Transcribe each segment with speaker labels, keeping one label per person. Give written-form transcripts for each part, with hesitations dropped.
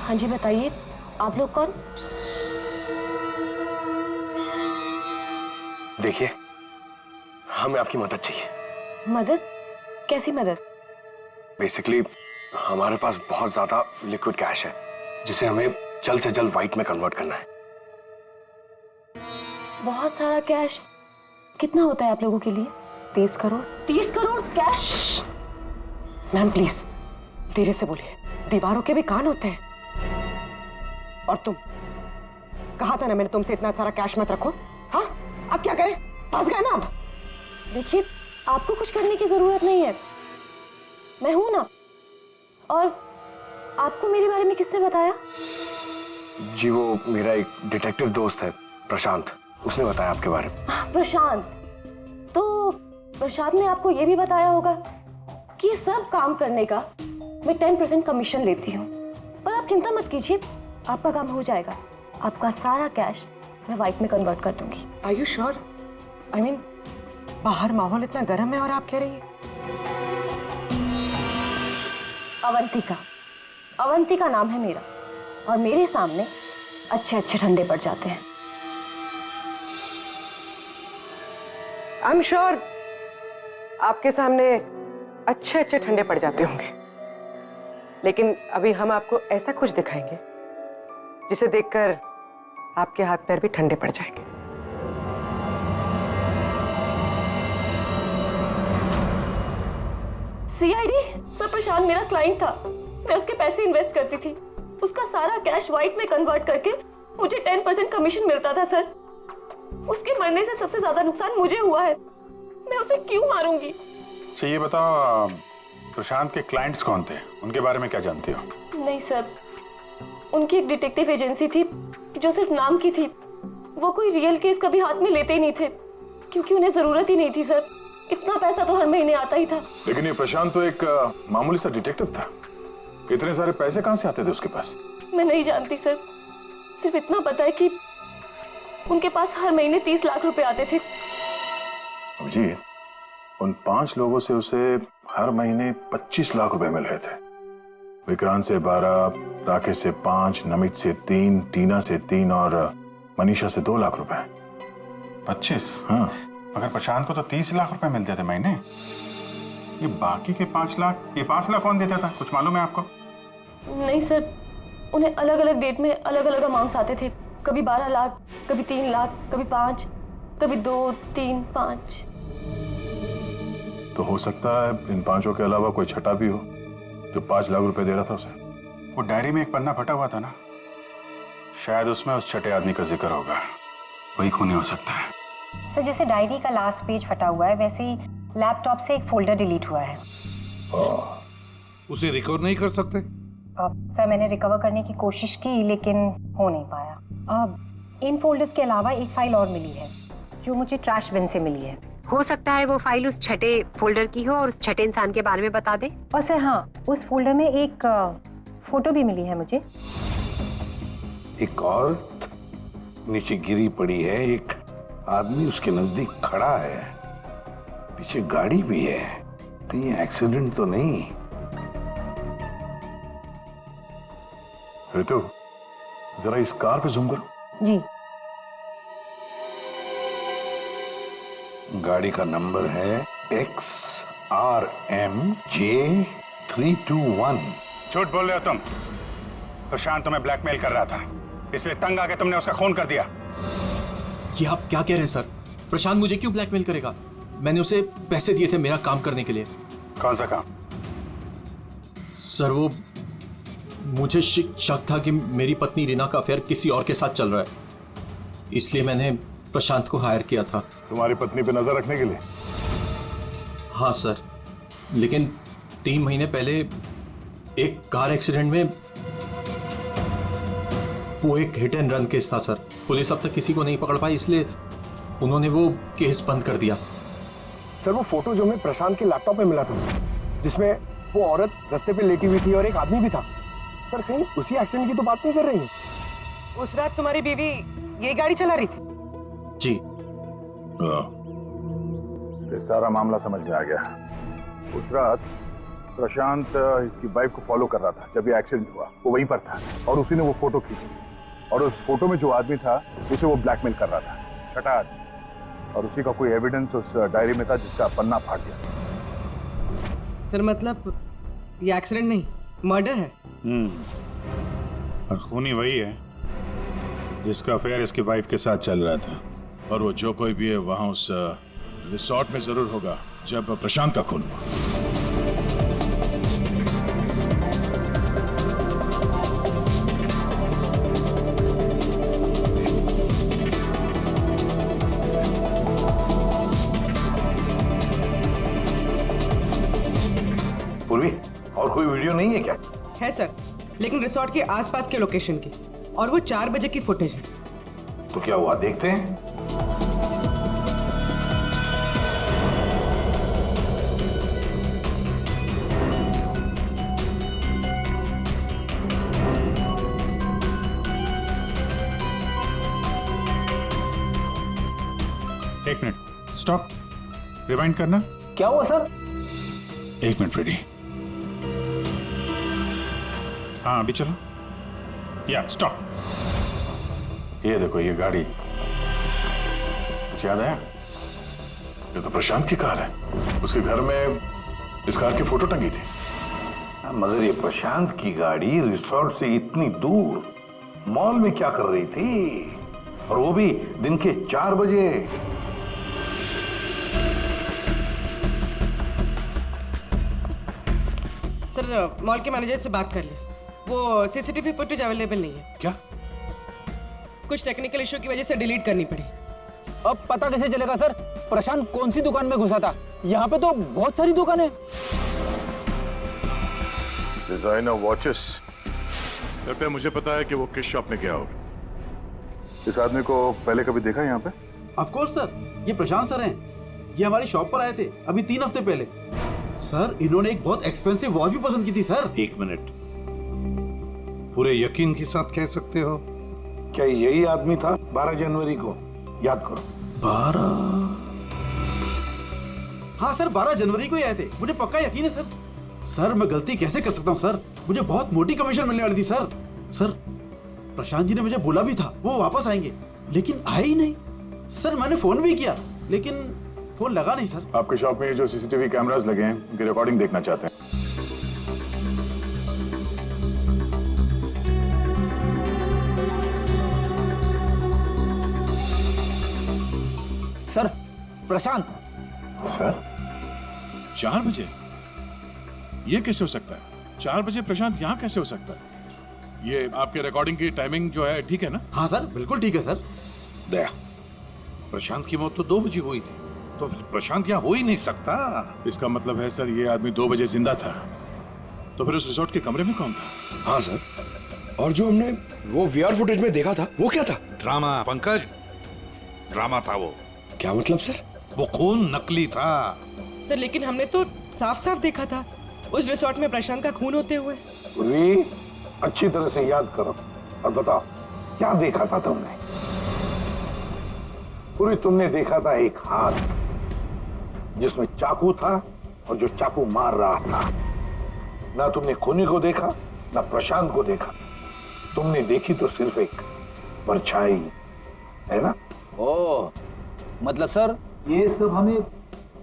Speaker 1: हाँ जी बताइए, आप लोग कौन?
Speaker 2: देखिए, हमें आपकी मदद चाहिए।
Speaker 1: मदद? कैसी मदद?
Speaker 2: बेसिकली हमारे पास बहुत ज्यादा लिक्विड कैश है जिसे हमें जल्द से जल्द व्हाइट में कन्वर्ट करना है।
Speaker 1: बहुत सारा कैश? कितना होता है आप लोगों के लिए?
Speaker 3: 30 crore.
Speaker 1: 30 crore cash?
Speaker 3: Ma'am please धीरे से बोलिए, दीवारों के भी कान होते हैं। और तुम, कहा था ना मैंने तुमसे इतना सारा कैश मत रखो। हाँ, अब क्या करें? फंस गए ना अब।
Speaker 1: देखिए, आपको कुछ करने की जरूरत नहीं है, मैं हूं ना। और आपको मेरे बारे में किसने बताया?
Speaker 2: जी वो मेरा एक डिटेक्टिव दोस्त है प्रशांत, उसने बताया आपके बारे में।
Speaker 1: प्रशांत? तो प्रशांत ने आपको यह भी बताया होगा कि ये सब काम करने का मैं 10% कमीशन लेती हूँ। पर आप चिंता मत कीजिए, आपका काम हो जाएगा। आपका सारा कैश मैं व्हाइट में कन्वर्ट कर दूंगी।
Speaker 3: Are you sure? I mean बाहर माहौल इतना गर्म है और आप कह रही है।
Speaker 1: अवंतिका नाम है मेरा, और मेरे सामने अच्छे अच्छे ठंडे पड़ जाते हैं।
Speaker 3: आई एम श्योर आपके सामने अच्छे अच्छे ठंडे पड़ जाते होंगे, लेकिन अभी हम आपको ऐसा कुछ दिखाएंगे जिसे देखकर आपके हाथ पैर भी ठंडे पड़ जाएंगे।
Speaker 1: सीआईडी? सर, प्रशांत मेरा क्लाइंट था, मैं उसके पैसे इन्वेस्ट करती थी। उसका सारा कैश व्हाइट में कन्वर्ट करके मुझे 10% कमीशन मिलता था सर। उसके मरने से सबसे ज्यादा नुकसान मुझे हुआ है, मैं उसे क्यों मारूंगी?
Speaker 4: अच्छा ये बताओ, प्रशांत के क्लाइंट्स कौन थे, उनके बारे में क्या जानती हो?
Speaker 1: नहीं सर, उनकी एक डिटेक्टिव एजेंसी थी जो सिर्फ नाम की थी। वो कोई रियल केस कभी हाथ में लेते ही नहीं थे, क्योंकि उन्हें जरूरत ही नहीं थी सर। इतना पैसा तो हर महीने आता ही था।
Speaker 4: लेकिन ये प्रशांत तो एक मामूली सा डिटेक्टिव था, इतने सारे पैसे कहां से आते थे उसके पास?
Speaker 1: मैं नहीं जानती सर, सिर्फ इतना पता है कि उनके पास हर महीने 30 लाख रुपए आते थे।
Speaker 4: जी, उन 5 लोगों से उसे हर महीने 25 लाख रुपए मिल रहे थे। विक्रांत से 12, राकेश से 5, नमित से 3, टीना से 3 और मनीषा से 2 लाख रुपए। 25? हाँ। मगर प्रशांत को तो 30 लाख रुपए मिलते थे महीने। ये बाकी के 5 लाख, ये 5 लाख कौन देता था, कुछ मालूम है आपको?
Speaker 1: नहीं सर, उन्हें अलग अलग डेट में अलग अलग अमाउंट्स आते थे। कभी 12 लाख, कभी 3 लाख, कभी 5, कभी 2, 3, 5।
Speaker 4: तो हो सकता है इन 5 के अलावा कोई छठा भी हो जो 5 लाख रुपए दे रहा था उसे। वो डायरी में एक पन्ना फटा हुआ था ना, शायद उसमें उस छठे आदमी का जिक्र होगा, वही खूनी हो सकता है।
Speaker 5: सर, जैसे डायरी का लास्ट पेज फटा हुआ है, वैसे ही लैपटॉप से एक फोल्डर डिलीट हुआ है।
Speaker 6: उसे रिकवर नहीं कर सकते?
Speaker 5: सर, मैंने रिकवर करने की कोशिश की लेकिन हो नहीं पाया। इन फोल्डर्स के अलावा एक फाइल और मिली है जो मुझे ट्रैश बिन से मिली है। हो सकता है वो फाइल उस छठे फोल्डर की हो और उस छठे इंसान के बारे में बता दे। और सर हाँ, उस फोल्डर में एक फोटो भी मिली है मुझे।
Speaker 6: एक औरत नीचे गिरी पड़ी है, एक आदमी उसके नजदीक खड़ा है, पीछे गाड़ी भी है। कहीं एक्सीडेंट तो नहीं?
Speaker 4: ऋतु, जरा इस कार पे जूम करो।
Speaker 5: जी।
Speaker 6: गाड़ी का नंबर है XRMJ321।
Speaker 4: झूठ बोल रहे हो तुम। प्रशांत तुम्हें ब्लैकमेल कर रहा था, इसलिए तंग आके तुमने उसका खून कर दिया।
Speaker 7: ये आप क्या कह रहे हैं सर? प्रशांत मुझे क्यों ब्लैकमेल करेगा? मैंने उसे पैसे दिए थे मेरा काम करने के लिए।
Speaker 4: कौन सा काम?
Speaker 7: सर वो मुझे शक था कि मेरी पत्नी रीना का अफेयर किसी और के साथ चल रहा है, इसलिए मैंने प्रशांत को हायर किया था।
Speaker 4: तुम्हारी पत्नी पे नजर रखने के लिए?
Speaker 7: हाँ सर, लेकिन 3 महीने पहले एक कार एक्सीडेंट में, वो एक हिट एंड रन केस था सर। पुलिस अब तक किसी को नहीं पकड़ पाई, इसलिए उन्होंने वो केस बंद कर दिया।
Speaker 2: सर वो फोटो जो हमें प्रशांत के लैपटॉप पे मिला था, जिसमें वो औरत रास्ते पे लेटी हुई थी और एक आदमी भी था, सर कहीं उसी एक्सीडेंट की तो बात नहीं कर रही है?
Speaker 3: उस रात तुम्हारी बीवी यही गाड़ी चला रही थी?
Speaker 7: जी।
Speaker 4: ये सारा मामला समझ में आ गया। उस रात प्रशांत इसकी वाइफ को फॉलो कर रहा था जब ये एक्सीडेंट हुआ। वो वहीं पर था और उसी ने वो फोटो खींची और उस फोटो में जो आदमी था उसे वो ब्लैकमेल कर रहा था, छठा आदमी। और उसी का कोई एविडेंस उस डायरी में था जिसका पन्ना फाड़ गया।
Speaker 3: सर मतलब ये एक्सीडेंट नहीं, मर्डर है।
Speaker 4: और खूनी वही है जिसका अफेयर इसकी वाइफ के साथ चल रहा था। और वो जो कोई भी है वहां उस रिसोर्ट में जरूर होगा जब प्रशांत का खून हुआ।
Speaker 6: पूर्वी, और कोई वीडियो नहीं है क्या?
Speaker 3: है सर, लेकिन रिसोर्ट के आसपास के लोकेशन की, और वो 4 बजे की फुटेज है।
Speaker 6: तो क्या हुआ देखते हैं।
Speaker 4: एक मिनट, स्टॉप, रिवाइंड करना।
Speaker 2: क्या हुआ सर?
Speaker 4: एक मिनट फ्रेडी। हाँ अभी चलो। या स्टॉप। ये देखो ये गाड़ी, कुछ याद है? ये तो प्रशांत की कार है। उसके घर में इस कार की फोटो टंगी थी।
Speaker 6: मगर ये प्रशांत की गाड़ी रिसोर्ट से इतनी दूर मॉल में क्या कर रही थी, और वो भी दिन के 4 बजे?
Speaker 3: सर मॉल के मैनेजर से बात कर ले, वो सीसीटीवी फुटेज अवेलेबल नहीं है।
Speaker 6: क्या?
Speaker 3: कुछ टेक्निकल इशू की वजह से डिलीट करनी पड़ी।
Speaker 8: अब पता कैसे चलेगा सर प्रशांत कौन सी दुकान में घुसा था? यहाँ पे तो बहुत सारी दुकानें।
Speaker 4: Designer watches. कृपया मुझे पता है कि वो किस शॉप में गया होगा। इस आदमी को पहले कभी देखा है यहाँ पे?
Speaker 9: ऑफ कोर्स सर, ये प्रशांत सर हैं। ये हमारी शॉप पर आए थे अभी 3 हफ्ते पहले। सर इन्होंने एक बहुत एक्सपेंसिव वॉच भी पसंद की थी सर।
Speaker 6: 1 मिनट, पूरे यकीन के साथ कह सकते हो क्या यही आदमी था 12 जनवरी को? याद करो।
Speaker 9: 12? हाँ सर 12 जनवरी को ही आए थे, मुझे पक्का यकीन है सर। सर मैं गलती कैसे कर सकता हूँ सर, मुझे बहुत मोटी कमीशन मिलने वाली थी सर। सर प्रशांत जी ने मुझे बोला भी था वो वापस आएंगे, लेकिन आए ही नहीं। सर मैंने फोन भी किया लेकिन फोन लगा नहीं सर।
Speaker 4: आपके शॉप में जो सीसीटीवी कैमरास लगे हैं उनकी रिकॉर्डिंग देखना चाहते हैं।
Speaker 8: सर प्रशांत।
Speaker 4: सर 4 बजे? ये कैसे हो सकता है? 4 बजे प्रशांत यहाँ कैसे हो सकता है? ये आपके रिकॉर्डिंग की टाइमिंग जो है ठीक है ना?
Speaker 9: हाँ सर बिल्कुल ठीक है सर।
Speaker 6: दया, प्रशांत की मौत तो 2 बजे हुई थी, तो फिर प्रशांत यहाँ हो ही नहीं सकता।
Speaker 4: इसका मतलब है सर ये आदमी 2 बजे जिंदा था। तो फिर उस रिसोर्ट के कमरे में कौन था?
Speaker 2: हाँ सर, और जो हमने वो वीआर फुटेज में देखा था वो क्या था?
Speaker 6: ड्रामा पंकज, ड्रामा था वो।
Speaker 2: क्या मतलब सर?
Speaker 6: वो खून नकली था।
Speaker 3: सर लेकिन हमने तो साफ साफ देखा था उस रिसोर्ट में प्रशांत का खून होते हुए।
Speaker 6: पूरी अच्छी तरह से याद करो और बताओ क्या देखा था तुमने? पूरी तुमने देखा था एक हाथ जिसमें चाकू था और जो चाकू मार रहा था। ना तुमने खूनी को देखा ना प्रशांत को देखा, तुमने देखी तो सिर्फ एक परछाई, है ना?
Speaker 8: ओ मतलब सर ये सब हमें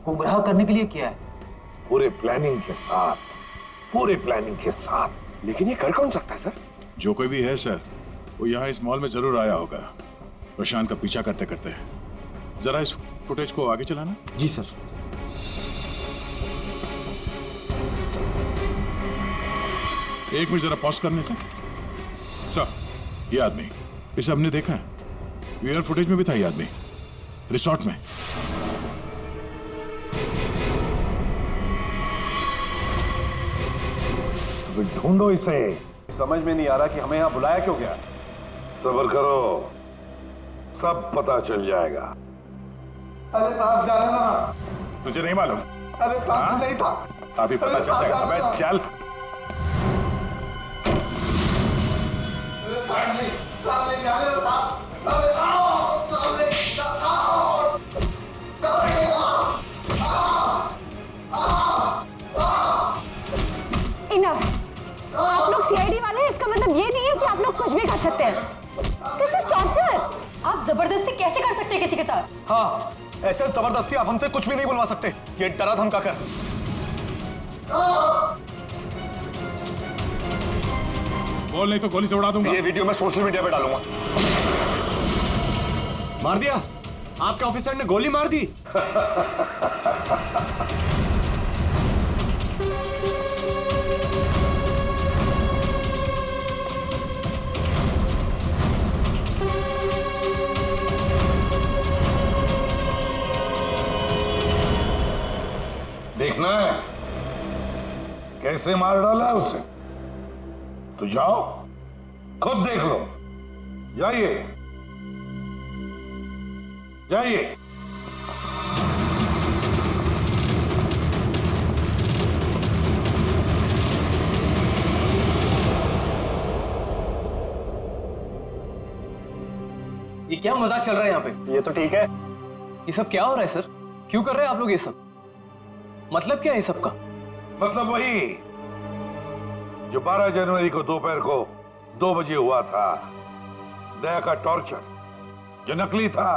Speaker 8: गुमराह करने के लिए किया है?
Speaker 6: पूरे प्लानिंग के साथ, पूरे प्लानिंग के साथ।
Speaker 2: लेकिन ये कर कौन सकता है सर?
Speaker 4: जो कोई भी है सर वो यहाँ इस मॉल में जरूर आया होगा प्रशांत का पीछा करते करते। जरा इस फुटेज को आगे चलाना।
Speaker 9: जी सर।
Speaker 4: एक मिनट जरा पॉज करने से। सर ये आदमी, इसे हमने देखा है, वीआर फुटेज में भी था ये आदमी रिसोर्ट में।
Speaker 6: ढूंढो इसे।
Speaker 2: समझ में नहीं आ रहा कि हमें यहाँ बुलाया क्यों गया।
Speaker 6: सब्र करो, सब पता चल जाएगा।
Speaker 2: अरे साहब जाने ना।
Speaker 4: तुझे नहीं मालूम?
Speaker 2: अरे साहब नहीं था।
Speaker 4: अभी पता चल जाएगा। अबे चल।
Speaker 1: कि आप लोग कुछ भी कर सकते हैं। This is torture.
Speaker 5: आप जबरदस्ती कैसे कर सकते हैं किसी के साथ?
Speaker 10: हाँ, ऐसे जबरदस्ती आप हमसे कुछ भी नहीं बुलवा सकते। ये डरा धमका कर।
Speaker 4: बोल नहीं तो गोली से उड़ा दूंगा।
Speaker 10: ये वीडियो मैं सोशल मीडिया पे डालूंगा। मार दिया? आपके ऑफिसर ने गोली मार दी?
Speaker 6: देखना है कैसे मार डाला है उसे? तो जाओ खुद देख लो। जाइए जाइए।
Speaker 8: ये क्या मजाक चल रहा है यहाँ पे?
Speaker 10: ये तो ठीक है।
Speaker 8: ये सब क्या हो रहा है सर? क्यों कर रहे हैं आप लोग ये सब? मतलब क्या है ये सब का?
Speaker 6: मतलब वही जो 12 जनवरी को दोपहर को 2 बजे हुआ था, दया का टॉर्चर जो नकली था,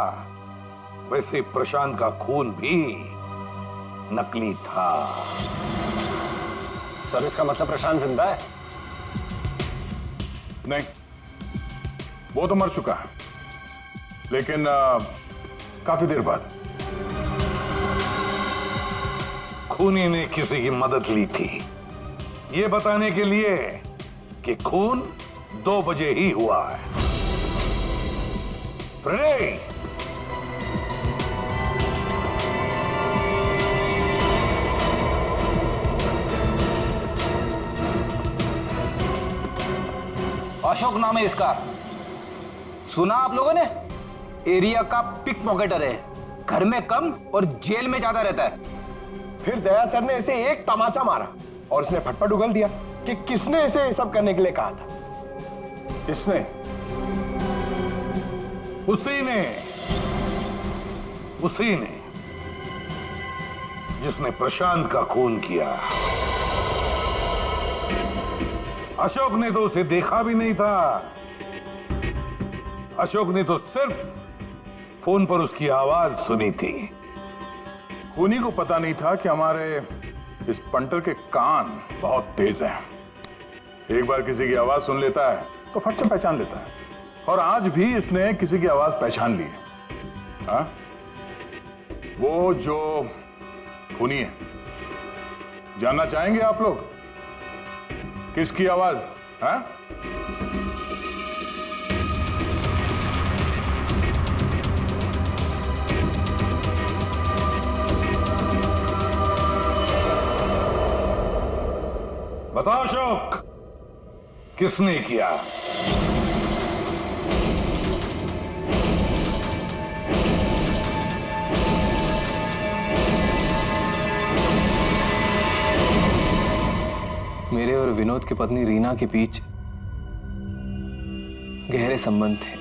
Speaker 6: वैसे प्रशांत का खून भी नकली था।
Speaker 10: सर इसका मतलब प्रशांत जिंदा है?
Speaker 4: नहीं, वो तो मर चुका है, लेकिन काफी देर बाद।
Speaker 6: खूनी ने किसी की मदद ली थी ये बताने के लिए कि खून 2 बजे ही हुआ है। फ्रेडे,
Speaker 8: अशोक नाम है इसका। सुना आप लोगों ने? एरिया का पिक पॉकेटर है, घर में कम और जेल में ज्यादा रहता है।
Speaker 2: फिर दया सर ने इसे एक तमाचा मारा और उसने फटफट उगल दिया कि किसने इसे ये सब करने के लिए कहा था।
Speaker 4: किसने?
Speaker 6: उसी ने जिसने प्रशांत का खून किया। अशोक ने तो उसे देखा भी नहीं था। अशोक ने तो सिर्फ फोन पर उसकी आवाज सुनी थी।
Speaker 4: खूनी को पता नहीं था कि हमारे इस पंटर के कान बहुत तेज हैं। एक बार किसी की आवाज सुन लेता है तो फट से पहचान लेता है, और आज भी इसने किसी की आवाज पहचान ली है। हाँ? वो जो खूनी है, जानना चाहेंगे आप लोग किसकी आवाज? हाँ?
Speaker 6: बताओ अशोक, किसने किया?
Speaker 8: मेरे और विनोद की पत्नी रीना के बीच गहरे संबंध थे,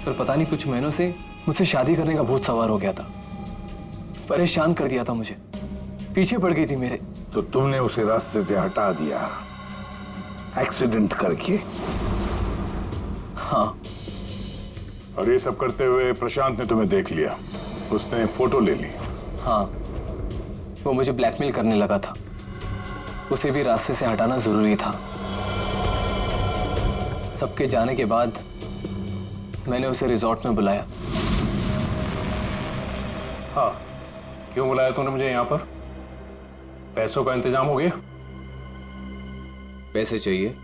Speaker 8: पर पता नहीं कुछ महीनों से मुझसे शादी करने का भूत सवार हो गया था। परेशान कर दिया था मुझे, पीछे पड़ गई थी मेरे।
Speaker 6: तो तुमने उसे रास्ते से हटा दिया एक्सीडेंट करके?
Speaker 8: हाँ।
Speaker 4: और ये सब करते हुए प्रशांत ने तुम्हें देख लिया, उसने फोटो ले ली।
Speaker 8: हाँ, वो मुझे ब्लैकमेल करने लगा था। उसे भी रास्ते से हटाना जरूरी था। सबके जाने के बाद मैंने उसे रिजॉर्ट में बुलाया।
Speaker 4: हाँ, क्यों बुलाया तूने मुझे यहाँ पर? पैसों का इंतजाम हो गया?
Speaker 11: पैसे चाहिए?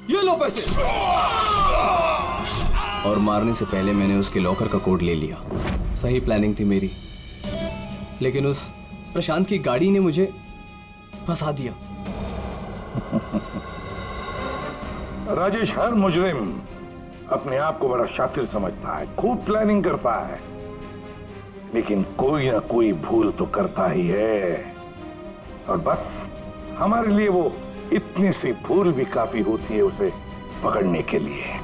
Speaker 8: ये लो पैसे।
Speaker 11: और मारने से पहले मैंने उसके लॉकर का कोड ले लिया। सही प्लानिंग थी मेरी, लेकिन उस प्रशांत की गाड़ी ने मुझे फंसा दिया।
Speaker 6: राजेश हर मुजरिम अपने आप को बड़ा शातिर समझता है, खूब प्लानिंग करता है, लेकिन कोई ना कोई भूल तो करता ही है। और बस हमारे लिए वो इतनी सी भूल भी काफी होती है उसे पकड़ने के लिए।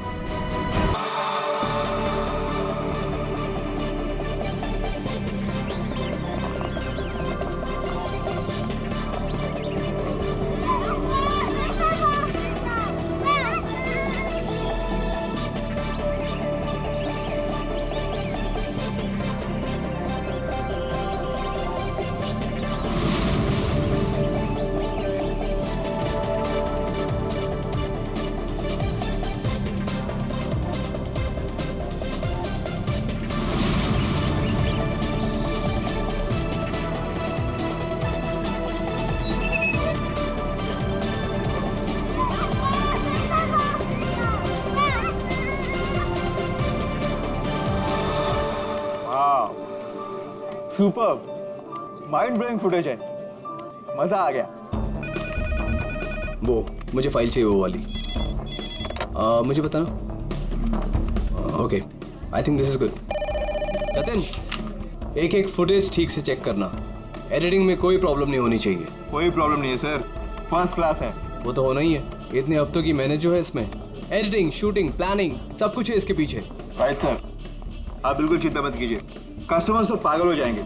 Speaker 10: सुपर्ब, माइंड ब्लोइंग फुटेज है, मजा आ गया।
Speaker 11: वो मुझे फाइल चाहिए वो वाली। मुझे बताना। Okay, I think this is good. Jatin, एक एक फुटेज ठीक से चेक करना। एडिटिंग में कोई प्रॉब्लम नहीं होनी चाहिए।
Speaker 10: कोई प्रॉब्लम नहीं है सर, फर्स्ट क्लास है।
Speaker 11: वो तो होना ही है, इतने हफ्तों की मेहनत जो है इसमें, एडिटिंग, शूटिंग, प्लानिंग, सब कुछ है इसके पीछे।
Speaker 10: राइट सर, आप बिल्कुल चिंता मत कीजिए, कस्टमर्स तो पागल हो जाएंगे।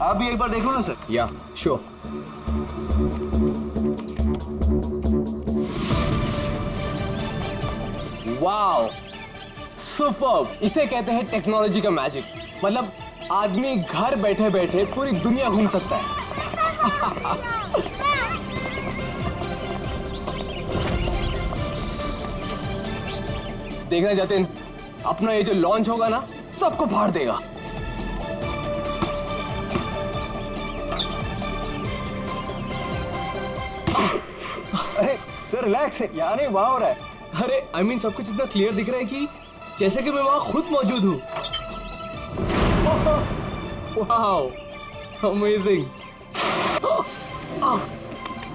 Speaker 10: आप भी एक बार देख लो ना सर।
Speaker 11: या श्योर।
Speaker 12: Wow, superb! इसे कहते हैं टेक्नोलॉजी का मैजिक। मतलब आदमी घर बैठे बैठे पूरी दुनिया घूम सकता है। देखना जतिन, अपना ये जो लॉन्च होगा ना, सबको फाड़ देगा।
Speaker 10: अरे सर रिलैक्स है, यहाँ नहीं वहाँ हो रहा है।
Speaker 11: अरे आई मीन सब कुछ इतना क्लियर दिख रहा है कि जैसे कि मैं वहां खुद मौजूद हूँ। Wow, amazing.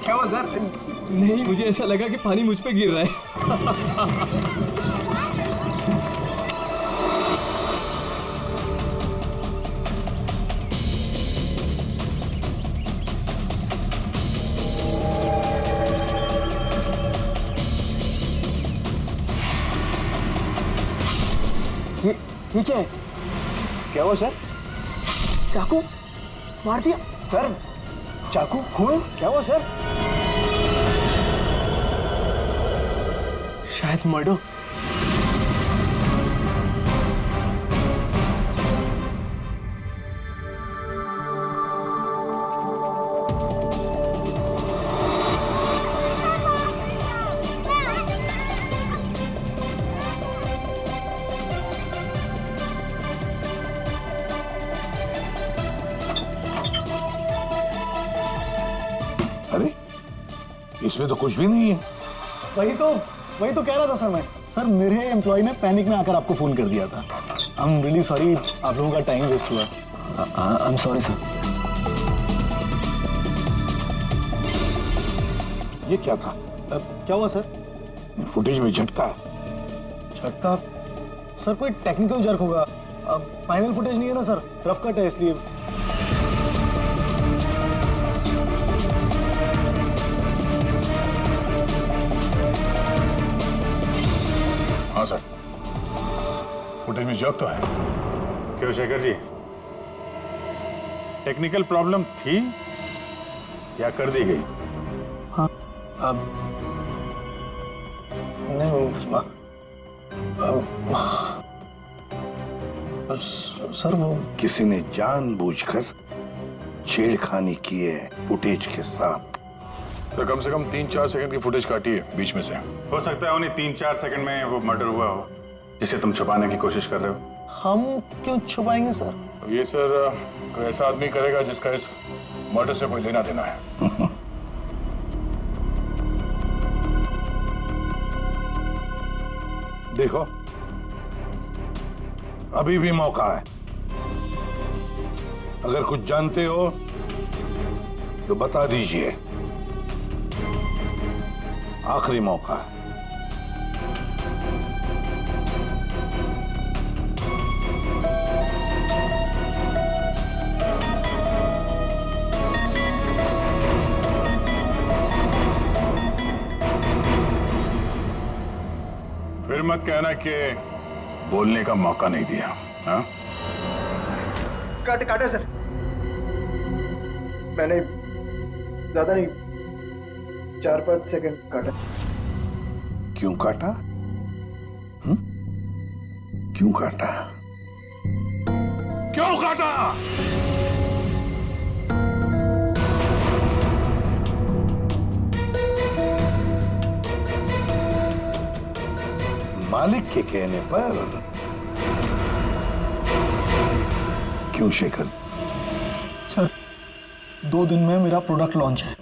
Speaker 10: क्या हुआ सर?
Speaker 11: नहीं, मुझे ऐसा लगा कि पानी मुझ पे गिर रहा है।
Speaker 12: ये क्या है?
Speaker 10: क्या हुआ सर?
Speaker 12: चाकू मार दिया
Speaker 10: सर, चाकू, खून, क्या हुआ सर?
Speaker 12: शायद मर्डर।
Speaker 6: अरे इसमें तो कुछ भी नहीं है।
Speaker 10: वही तो कह रहा था सर मैं। सर मेरे एम्प्लॉय ने पैनिक में आकर आपको फोन कर दिया था। आई एम रियली सॉरी, आप लोगों का टाइम वेस्ट हुआ।
Speaker 12: I am sorry sir.
Speaker 6: ये क्या था?
Speaker 10: क्या हुआ सर?
Speaker 6: फुटेज में झटका है।
Speaker 10: झटका? सर कोई टेक्निकल जर्क होगा। फाइनल फुटेज नहीं है ना सर, रफ कट है इसलिए।
Speaker 4: हाँ सर, फुटेज में जर्क तो है।
Speaker 13: क्यों शेखर जी, टेक्निकल प्रॉब्लम थी या कर दी गई?
Speaker 10: हाँ, अब नहीं, सर वो
Speaker 6: किसी ने जानबूझकर छेड़खानी की है फुटेज के साथ।
Speaker 4: सर कम से कम 3-4 सेकंड की फुटेज काटी है बीच में से।
Speaker 13: हो सकता है उन्हें 3-4 सेकंड में वो मर्डर हुआ हो जिसे तुम छुपाने की कोशिश कर रहे हो।
Speaker 10: हम क्यों छुपाएंगे सर?
Speaker 4: ये सर कोई ऐसा आदमी करेगा जिसका इस मर्डर से कोई लेना देना है।
Speaker 6: देखो, अभी भी मौका है। अगर कुछ जानते हो तो बता दीजिए, आखिरी मौका है।
Speaker 4: फिर मत कहना कि बोलने का मौका नहीं दिया। हाँ?
Speaker 10: काटे सर, मैंने ज्यादा नहीं, 4-5 सेकंड काटा।
Speaker 6: क्यों काटा? क्यों काटा? क्यों काटा? मालिक के कहने पर। क्यों शेखर?
Speaker 10: सर 2 दिन में मेरा प्रोडक्ट लॉन्च है।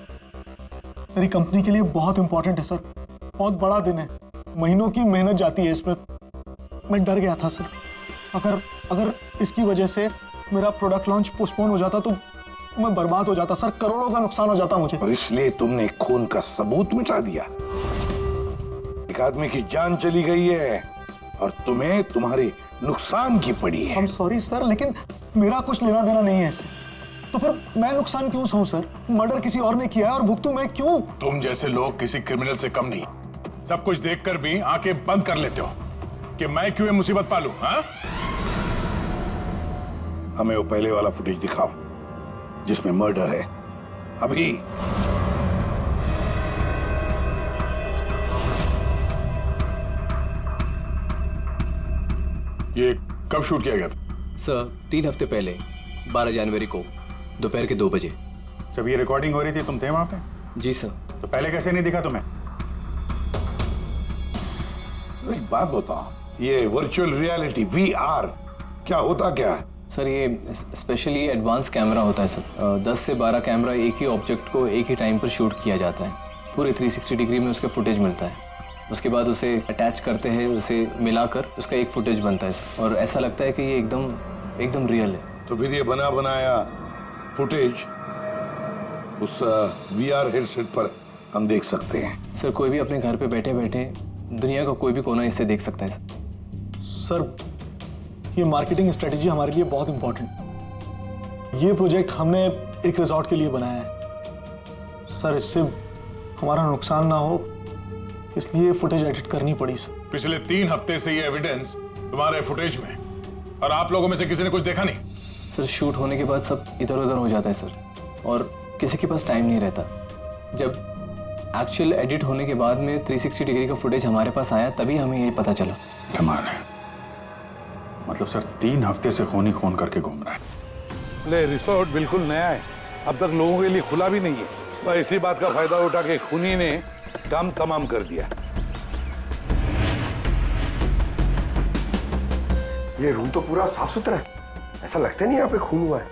Speaker 10: मेरी कंपनी के लिए बहुत इंपॉर्टेंट है सर, बहुत बड़ा दिन है। महीनों की मेहनत जाती है इसमें। मैं डर गया था सर, अगर इसकी वजह से मेरा प्रोडक्ट लॉन्च पोस्टपोन हो जाता तो मैं बर्बाद हो जाता सर, करोड़ों का नुकसान हो जाता मुझे।
Speaker 6: और इसलिए तुमने खून का सबूत मिटा दिया। एक आदमी की जान चली गई है और तुम्हें तुम्हारे नुकसान की पड़ी है।
Speaker 10: I'm सॉरी सर, लेकिन मेरा कुछ लेना देना नहीं है इससे। तो फिर मैं नुकसान क्यों सहूं सर? मर्डर किसी और ने किया है और भुगतूं मैं क्यों?
Speaker 4: तुम जैसे लोग किसी क्रिमिनल से कम नहीं। सब कुछ देखकर भी आंखें बंद कर लेते हो कि मैं क्यों ये मुसीबत पालूं? हाँ?
Speaker 6: हमें वो पहले वाला फुटेज दिखाओ जिसमें मर्डर है। अभी
Speaker 4: ये कब शूट किया गया था?
Speaker 11: सर 3 हफ्ते पहले 12 जनवरी को दोपहर के 2 बजे।
Speaker 4: जब ये रिकॉर्डिंग हो रही थी तुम थे वहां पे?
Speaker 11: जी सर।
Speaker 4: तो पहले कैसे नहीं दिखा तुम्हें?
Speaker 6: एक बात बताओ, ये वर्चुअल रियलिटी VR क्या होता क्या है?
Speaker 12: सर ये स्पेशली एडवांस कैमरा होता है सर। 10 से 12 कैमरा एक ही ऑब्जेक्ट को एक ही टाइम पर शूट किया जाता है। पूरे 360 डिग्री में उसका फुटेज मिलता है। उसके बाद उसे अटैच करते हैं, उसे मिलाकर उसका एक फुटेज बनता है सर। और ऐसा लगता है कि ये एकदम रियल है।
Speaker 6: तो फिर ये बना बनाया फुटेज उस VR हेडसेट पर हम देख सकते हैं।
Speaker 12: सर कोई भी अपने घर पे बैठे बैठे दुनिया का कोई भी कोना इससे देख सकता है
Speaker 10: सर। ये मार्केटिंग स्ट्रेटेजी हमारे लिए बहुत इंपॉर्टेंट। ये प्रोजेक्ट हमने एक रिजॉर्ट के लिए बनाया है सर। इससे हमारा नुकसान ना हो इसलिए फुटेज एडिट करनी पड़ी सर।
Speaker 4: पिछले 3 हफ्ते से ये एविडेंस तुम्हारे फुटेज में, और आप लोगों में से किसी ने कुछ देखा नहीं?
Speaker 12: सर शूट होने के बाद सब इधर उधर हो जाता है सर, और किसी के पास टाइम नहीं रहता। जब एक्चुअल एडिट होने के बाद में 360 डिग्री का फुटेज हमारे पास आया तभी हमें ये पता चला।
Speaker 4: कमाल है। मतलब सर 3 हफ्ते से खून ही खून करके घूम रहा है।
Speaker 6: ले रिसोर्ट बिल्कुल नया है, अब तक लोगों के लिए खुला भी नहीं है। तो इसी बात का फायदा उठा के खूनी ने काम तमाम कर दिया।
Speaker 2: ये रूम तो पूरा साफ सुथरा है, ऐसा लगता नहीं यहाँ पे खून हुआ है।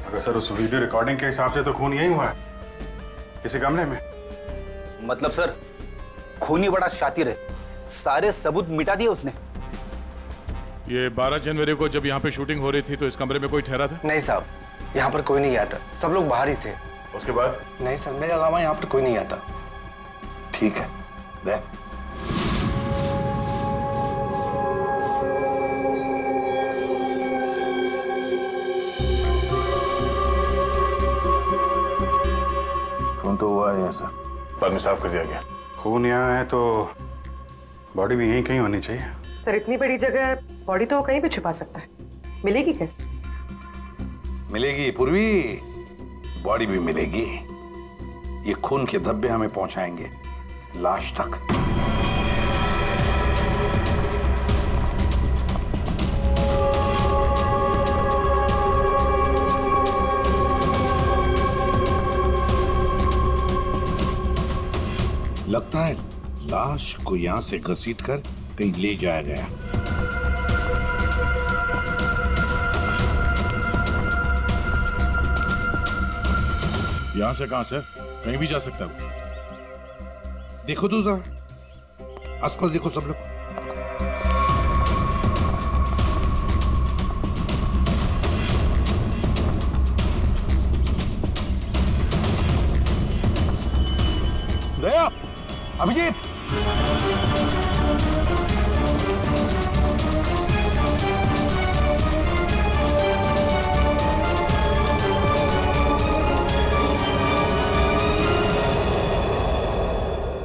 Speaker 13: अगर सर उस वीडियो रिकॉर्डिंग के हिसाब से तो खून यही हुआ है, किसी कमरे में।
Speaker 8: मतलब सर खूनी बड़ा शातिर है, सारे सबूत मिटा दिए उसने।
Speaker 13: ये 12 जनवरी को जब यहाँ पे शूटिंग हो रही थी तो इस कमरे में कोई ठहरा था?
Speaker 14: नहीं साहब, यहाँ पर कोई नहीं गया था, सब लोग बाहर ही थे।
Speaker 13: उसके बाद?
Speaker 14: नहीं सर, मेरे अलावा यहाँ पर कोई नहीं गया था।
Speaker 6: ठीक है, दे।
Speaker 4: खून तो हुआ है सर, बाद में साफ कर दिया गया।
Speaker 13: खून यहाँ है तो बॉडी भी यहीं कहीं होनी चाहिए।
Speaker 3: सर इतनी बड़ी जगह बॉडी तो कहीं भी छुपा सकता है, मिलेगी कैसे?
Speaker 6: मिलेगी पूर्वी, बॉडी भी मिलेगी। ये खून के धब्बे हमें पहुंचाएंगे लाश तक। लगता है लाश को यहां से घसीटकर कहीं ले जाया गया।
Speaker 4: यहां से कहां सर? कहीं भी जा सकता है।
Speaker 6: देखो तो जरा आसपास देखो सब लोग।
Speaker 2: दया, अभिजीत,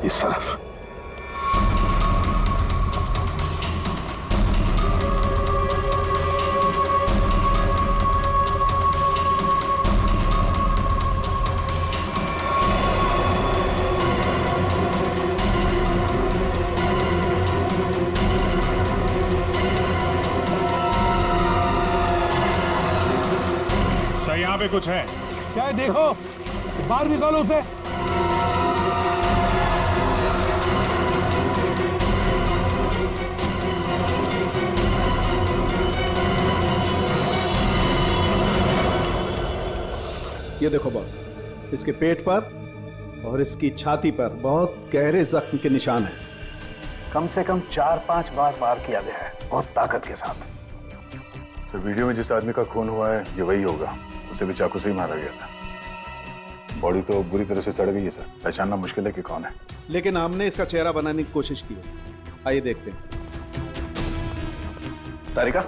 Speaker 6: इस तरफ।
Speaker 13: सर यहाँ पे कुछ है
Speaker 6: क्या है? देखो, बाहर निकालो उसे।
Speaker 9: ये देखो बॉस, इसके पेट पर और इसकी छाती पर बहुत गहरे जख्म के निशान हैं।
Speaker 14: कम से कम 4-5 बार वार किया गया है, बहुत ताकत के साथ।
Speaker 13: सर वीडियो में जिस आदमी का खून हुआ है ये वही होगा, उसे भी चाकू से ही मारा गया था। बॉडी तो बुरी तरह से सड़ गई है सर, पहचानना मुश्किल है कि कौन है।
Speaker 9: लेकिन हमने इसका चेहरा बनाने की कोशिश की है, आइए देखते हैं।
Speaker 6: तारिका,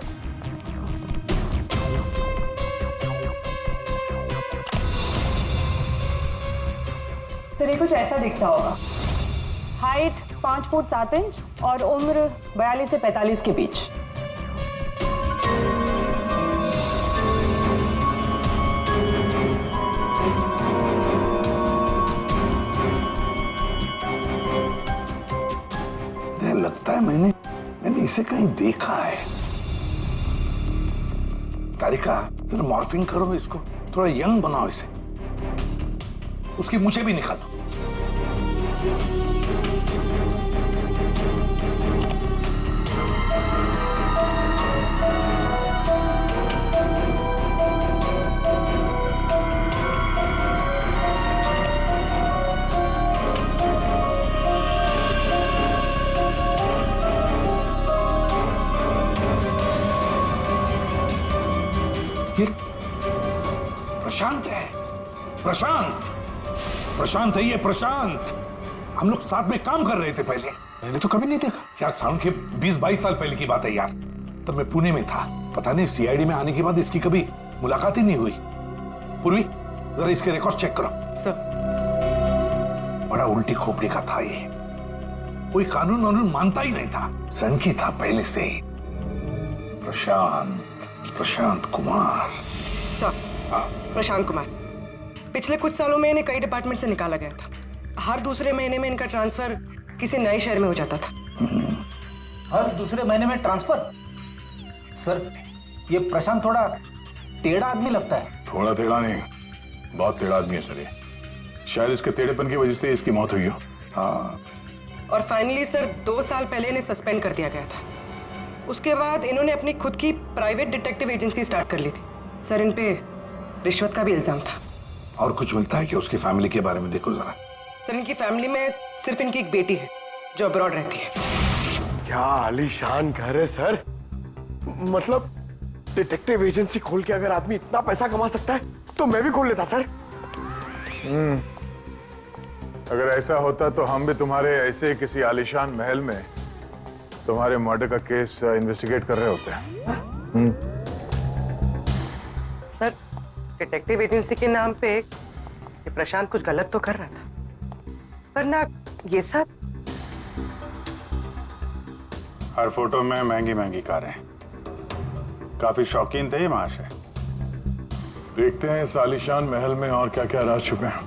Speaker 1: सर ये कुछ ऐसा दिखता होगा। हाइट 5 फुट 7 इंच और उम्र 42 से 45 के बीच।
Speaker 6: लगता है मैंने इसे कहीं देखा है। तारिका, जरा मॉर्फिंग करो इसको, थोड़ा यंग बनाओ इसे, उसकी मूछें भी निकालो। ये प्रशांत है, प्रशांत है ये, प्रशांत। हम लोग साथ में काम कर रहे थे पहले। मैंने तो कभी नहीं देखा यार, साउंड के 20-22 साल पहले की बात है यार। तब मैं पुणे में था, पता नहीं सीआईडी में आने के बाद इसकी कभी मुलाकात ही नहीं हुई। पूर्वी, जरा इसके रिकॉर्ड चेक करो।
Speaker 3: सर।
Speaker 6: बड़ा उल्टी खोपड़ी का था ये, कोई कानून वानून मानता ही नहीं था, सनकी था पहले से ही। प्रशांत कुमार।
Speaker 3: सर, प्रशांत कुमार पिछले कुछ सालों में इन्हें कई डिपार्टमेंट से निकाला गया था। हर दूसरे महीने में इनका ट्रांसफर किसी नए शहर में हो जाता था।
Speaker 8: हर दूसरे महीने में ट्रांसफर? सर ये प्रशांत थोड़ा टेढ़ा आदमी लगता है।
Speaker 4: थोड़ा टेढ़ा नहीं, बहुत टेढ़ा आदमी है सर ये। शायद इसके टेढ़ेपन की वजह से इसकी मौत हुई हो।
Speaker 6: हाँ।
Speaker 3: और फाइनली सर 2 साल पहले इन्हें सस्पेंड कर दिया गया था। उसके बाद इन्होंने अपनी खुद की प्राइवेट डिटेक्टिव एजेंसी स्टार्ट कर ली थी। सर इन पे रिश्वत का भी इल्जाम था।
Speaker 6: और कुछ मिलता है कि उसकी फैमिली के बारे में देखो जरा।
Speaker 3: सर इनकी फैमिली में सिर्फ इनकी एक बेटी है जो अब्रॉड रहती है।
Speaker 2: क्या आलीशान घर है सर। मतलब डिटेक्टिव एजेंसी खोल के अगर आदमी इतना पैसा कमा सकता है तो मैं भी खोल लेता सर।
Speaker 13: अगर ऐसा होता तो हम भी तुम्हारे ऐसे किसी आलीशान महल में तुम्हारे मर्डर का केस इन्वेस्टिगेट कर रहे होते हैं।
Speaker 3: सर डिटेक्टिव एजेंसी के नाम पे ये प्रशांत कुछ गलत तो कर रहा था, पर ना ये सब।
Speaker 13: हर फोटो में महंगी महंगी कारें, काफी शौकीन थे ये महाशय। देखते हैं इस आलीशान महल में और क्या क्या राज छुपे हैं।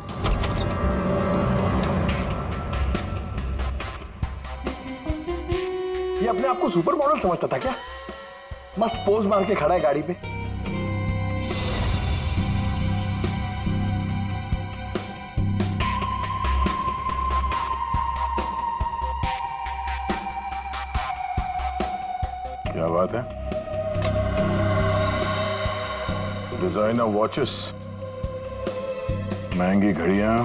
Speaker 2: ये अपने आप को सुपर मॉडल समझता था क्या? मस्त पोज मार के खड़ा है गाड़ी पे।
Speaker 13: क्या बात है? डिजाइनर वॉचेस, महंगी घड़ियां,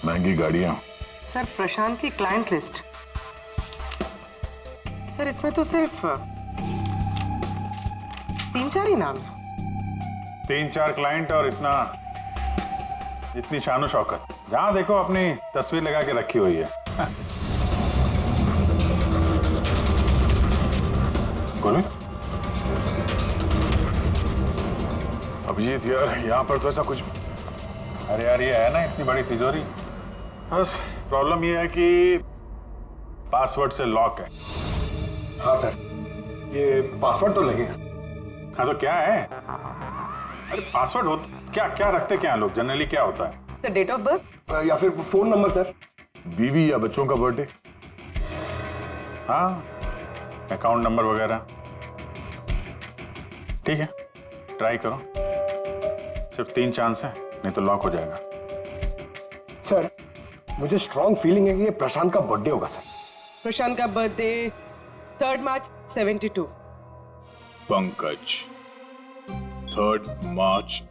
Speaker 13: महंगी गाड़ियां।
Speaker 3: सर प्रशांत की क्लाइंट लिस्ट, सर इसमें तो सिर्फ 3-4 ही नाम है।
Speaker 13: 3-4 क्लाइंट और इतनी शानो शौकत। जहां देखो अपनी तस्वीर लगा के रखी हुई है। बोले अभिजीत यार, यहाँ पर तो ऐसा कुछ। अरे यार ये है ना इतनी बड़ी तिजोरी, बस प्रॉब्लम ये है कि पासवर्ड से लॉक है।
Speaker 2: हाँ सर, ये पासवर्ड तो लगेगा।
Speaker 13: हाँ तो क्या है? अरे पासवर्ड हो क्या क्या रखते क्या लोग जनरली, क्या होता है?
Speaker 3: सर डेट ऑफ बर्थ
Speaker 2: या फिर फोन नंबर सर।
Speaker 13: बीवी या बच्चों का बर्थडे, हाँ अकाउंट नंबर वगैरह। ठीक है ट्राई करो, सिर्फ 3 चांस है, नहीं तो लॉक हो जाएगा।
Speaker 2: सर मुझे स्ट्रॉन्ग फीलिंग है कि ये प्रशांत का बर्थडे होगा सर।
Speaker 3: प्रशांत का बर्थडे 3 मार्च 72।
Speaker 4: पंकज 3 मार्च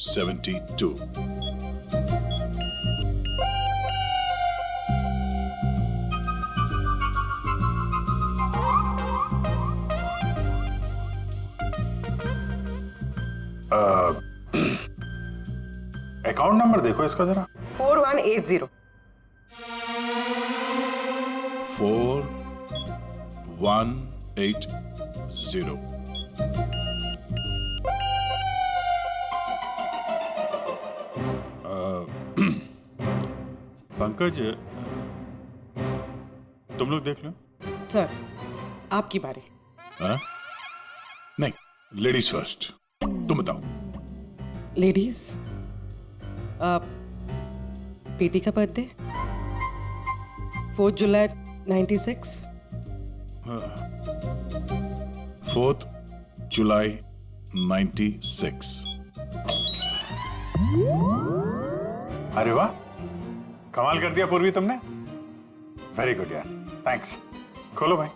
Speaker 4: 72।
Speaker 13: अकाउंट नंबर देखो इसका जरा।
Speaker 3: 4180।
Speaker 4: 4180। पंकज, तुम लोग देख लो।
Speaker 3: सर, आपकी बारी।
Speaker 4: हाँ? नहीं, लेडीज फर्स्ट। तुम बताओ।
Speaker 3: लेडीज, बेटी का बर्थडे 4 जुलाई 96।
Speaker 4: 4 जुलाई 96।
Speaker 13: अरे वाह, कमाल कर दिया पूर्वी तुमने। वेरी गुड यार, थैंक्स। खोलो भाई।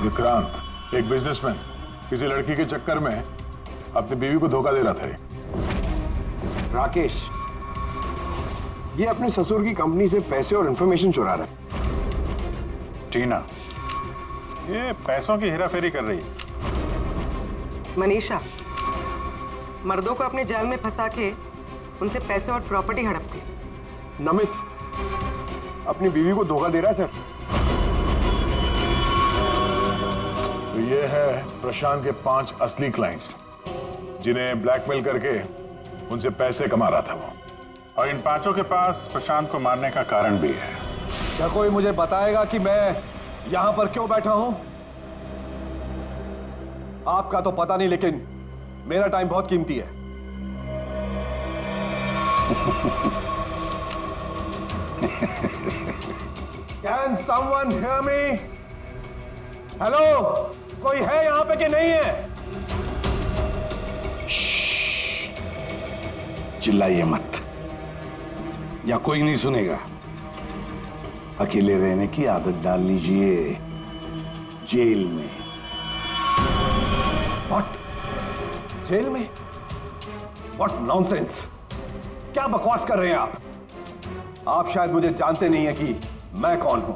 Speaker 13: विक्रांत, एक बिजनेसमैन, किसी लड़की के चक्कर में अपनी बीवी को धोखा दे रहा था।
Speaker 2: राकेश, ये अपने ससुर की कंपनी से पैसे और इंफॉर्मेशन चुरा रहा है।
Speaker 13: टीना, ये पैसों की हेराफेरी कर रही है।
Speaker 3: मनीषा, मर्दों को अपने जाल में फंसा के उनसे पैसे और प्रॉपर्टी हड़पती।
Speaker 2: नमित अपनी बीवी को धोखा दे रहा है सर।
Speaker 4: तो ये है प्रशांत के 5 असली क्लाइंट्स, जिन्हें ब्लैकमेल करके उनसे पैसे कमा रहा था वो।
Speaker 13: और इन 5 के पास प्रशांत को मारने का कारण भी है।
Speaker 2: क्या कोई मुझे बताएगा कि मैं यहां पर क्यों बैठा हूं? आपका तो पता नहीं, लेकिन मेरा टाइम बहुत कीमती है। Can someone hear me? Hello, कोई है यहां पे कि नहीं है?
Speaker 6: चिल्लाइए मत, या कोई नहीं सुनेगा। अकेले रहने की आदत डाल लीजिए जेल में।
Speaker 2: What? जेल में? What nonsense? क्या बकवास कर रहे हैं आप? आप शायद मुझे जानते नहीं हैं कि मैं कौन हूं।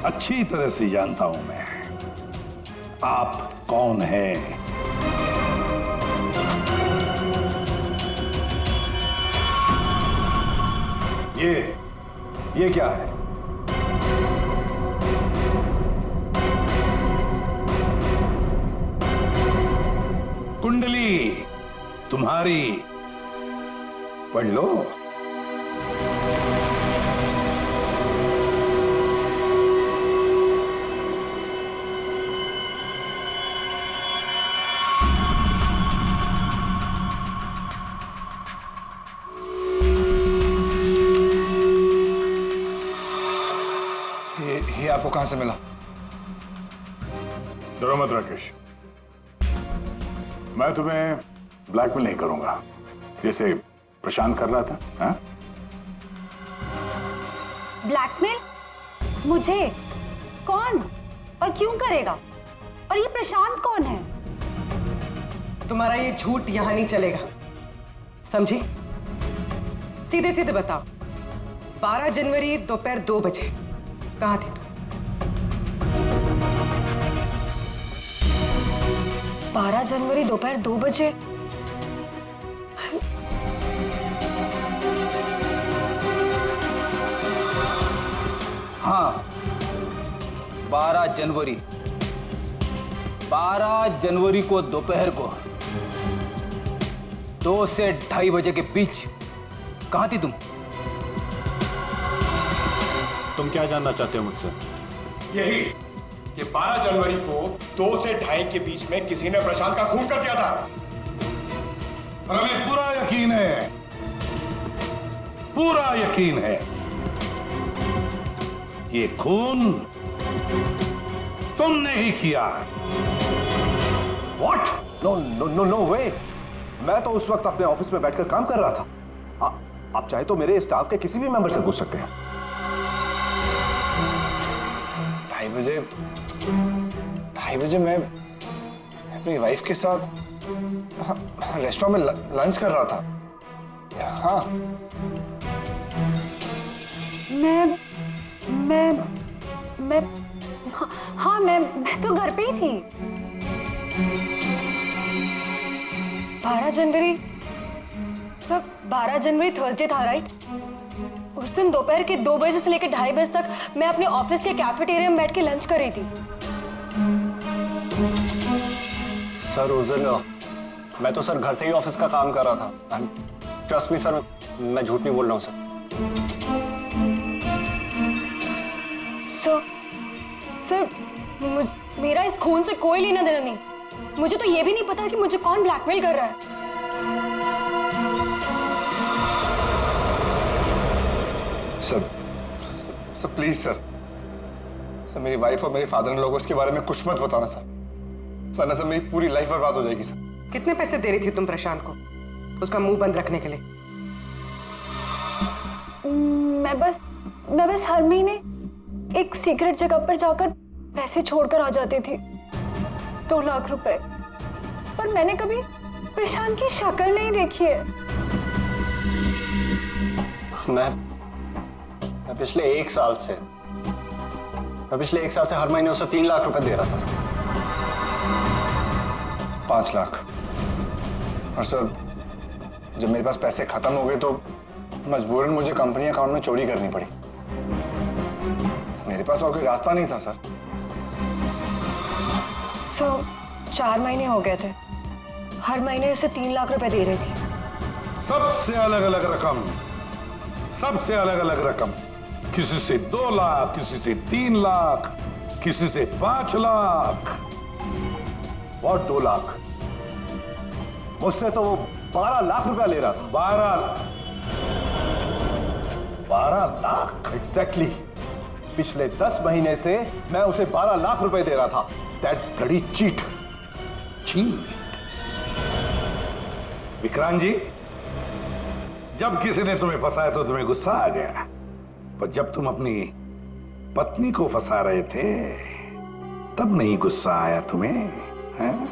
Speaker 6: अच्छी तरह से जानता हूं मैं आप कौन हैं।
Speaker 2: ये क्या है?
Speaker 6: कुंडली तुम्हारी,
Speaker 2: पढ़ लो।
Speaker 14: ये आपको कहां से मिला?
Speaker 4: डरो मत राकेश, मैं तुम्हें ब्लैकमेल नहीं करूंगा जैसे प्रशांत कर रहा था। हाँ?
Speaker 1: ब्लैकमेल? मुझे? कौन और क्यों करेगा? और ये प्रशांत कौन है?
Speaker 3: तुम्हारा ये झूठ यहां नहीं चलेगा, समझी? सीधे सीधे बताओ, 12 जनवरी दोपहर 2 बजे कहां थी तुम?
Speaker 5: 12 जनवरी दोपहर 2 बजे?
Speaker 8: हाँ, 12 जनवरी। 12 जनवरी को दोपहर को 2 से 2:30 बजे के बीच कहां थी तुम?
Speaker 13: तुम क्या जानना चाहते हो मुझसे?
Speaker 2: यही कि 12 जनवरी को 2 से 2:30 के बीच में किसी ने प्रशांत का खून कर दिया था।
Speaker 6: और हमें पूरा यकीन है, पूरा यकीन है ये खून तुमने ही किया।
Speaker 2: What? No, no, no, no way. मैं तो उस वक्त अपने ऑफिस में बैठकर काम कर रहा था। आप चाहे तो मेरे स्टाफ के किसी भी मेंबर से पूछ सकते हैं।
Speaker 14: 2:30 बजे मैं अपनी वाइफ के साथ रेस्टोरेंट में लंच कर रहा था। हाँ,
Speaker 1: मैं तो घर पे ही थी।
Speaker 15: 12 जनवरी सर, 12 जनवरी थर्सडे था, राइट? उस दिन दोपहर के 2 बजे से लेकर 2:30 बजे तक मैं अपने ऑफिस के कैफेटेरिया में बैठ के लंच कर रही थी।
Speaker 11: सर उस दिन मैं तो सर घर से ही ऑफिस का काम कर रहा था। ट्रस्ट मी सर, मैं झूठ नहीं बोल रहा हूँ सर।
Speaker 15: सर, मेरा इस खून से कोई लेना देना नहीं। मुझे तो ये भी नहीं पता कि मुझे कौन ब्लैकमेल कर रहा है।
Speaker 14: सर प्लीज सर, मेरी वाइफ और मेरे फादर इन लोगों इसके बारे में कुछ मत बताना सर, वरना सर मेरी पूरी लाइफ बर्बाद हो जाएगी सर।
Speaker 3: कितने पैसे दे रही थी तुम प्रशांत को उसका मुंह बंद रखने के लिए?
Speaker 1: मैं बस हर महीने एक सीक्रेट जगह पर जाकर पैसे छोड़कर आ जाती थी, 2 लाख रुपए। पर मैंने कभी प्रशांत की शक्ल नहीं देखी है।
Speaker 11: मैं पिछले 1 साल से हर महीने उसे 3 लाख रुपए दे रहा था सर।
Speaker 14: 5 लाख। और सर जब मेरे पास पैसे खत्म हो गए तो मजबूरन मुझे कंपनी अकाउंट में चोरी करनी पड़ी। मेरे पास और कोई रास्ता नहीं था सर।
Speaker 15: 4 महीने हो गए थे, हर महीने उसे 3 लाख रुपए दे रही थी।
Speaker 6: सबसे अलग अलग रकम, किसी से 2 लाख, किसी से 3 लाख, किसी से 5 लाख।
Speaker 2: और 2 लाख? मुझसे तो वो 12 लाख रुपया ले रहा था। 12 लाख एग्जैक्टली। पिछले 10 महीने से मैं उसे 12 लाख रुपए दे रहा था। That bloody cheat.
Speaker 6: Vikrant ji, जब किसी ने तुम्हें फंसाया तो तुम्हें गुस्सा आ गया, पर जब तुम अपनी पत्नी को फंसा रहे थे तब नहीं गुस्सा आया तुम्हें, हैं?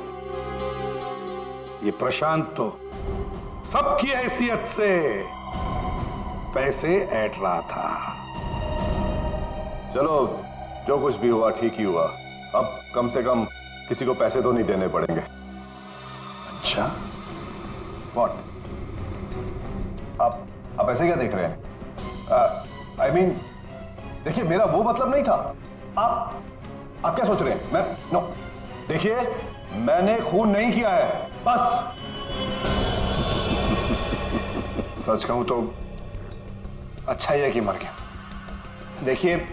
Speaker 6: ये प्रशांत तो सबकी हैसियत से पैसे ऐंठ रहा था।
Speaker 2: चलो, जो कुछ भी हुआ ठीक ही हुआ। अब कम से कम किसी को पैसे तो नहीं देने पड़ेंगे।
Speaker 6: अच्छा,
Speaker 2: व्हाट? आप ऐसे क्या देख रहे हैं? I mean, देखिए, मेरा वो मतलब नहीं था। आप क्या सोच रहे हैं? नो, देखिए, मैंने खून नहीं किया है, बस।
Speaker 14: सच कहूं तो अच्छा ही है कि मर गया। देखिए,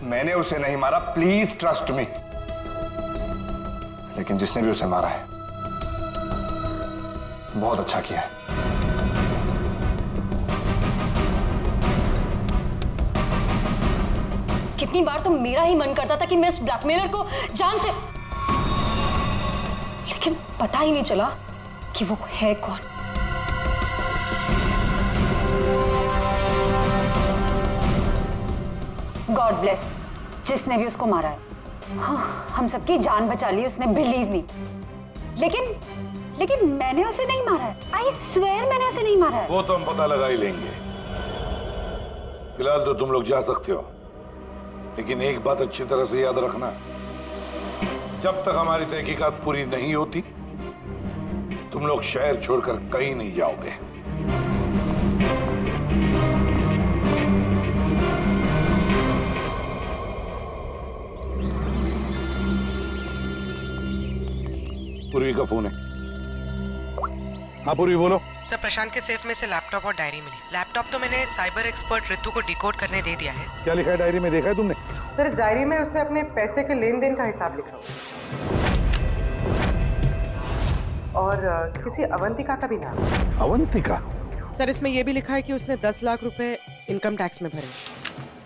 Speaker 14: मैंने उसे नहीं मारा, प्लीज ट्रस्ट मी। लेकिन जिसने भी उसे मारा है बहुत अच्छा किया है।
Speaker 15: कितनी बार तो मेरा ही मन करता था कि मैं इस ब्लैकमेलर को जान से, लेकिन पता ही नहीं चला कि वो है कौन।
Speaker 1: गॉड ब्लेस जिसने भी उसको मारा है। हाँ, हम सबकी जान बचा ली उसने, बिलीव मी। लेकिन मैंने उसे नहीं मारा है। आई स्वेयर मैंने उसे नहीं मारा है।
Speaker 6: वो तो हम पता लगा ही लेंगे। फिलहाल तो तुम लोग जा सकते हो, लेकिन एक बात अच्छी तरह से याद रखना, जब तक हमारी तहकीकात पूरी नहीं होती तुम लोग शहर छोड़कर कहीं नहीं जाओगे। पूर्वी का फोन है। हाँ पूर्वी, बोलो।
Speaker 3: सर, प्रशांत के सेफ में से लैपटॉप और डायरी मिली। लैपटॉप तो मैंने साइबर एक्सपर्ट रितु को डिकोड करने दे दिया है।
Speaker 6: क्या लिखा है डायरी में, देखा है तुमने?
Speaker 3: सर, इस डायरी में उसने अपने पैसे के लेन देन का हिसाब लिखा और किसी अवंतिका का भी नाम।
Speaker 6: अवंतिका?
Speaker 3: सर, इसमें यह भी लिखा है कि उसने 10 लाख रुपए इनकम टैक्स में भरे।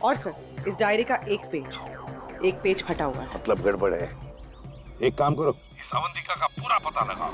Speaker 3: और सर, इस डायरी का एक पेज फटा हुआ है।
Speaker 6: मतलब गड़बड़ है। एक काम करो, इस अवंतिका का पूरा पता लगाओ।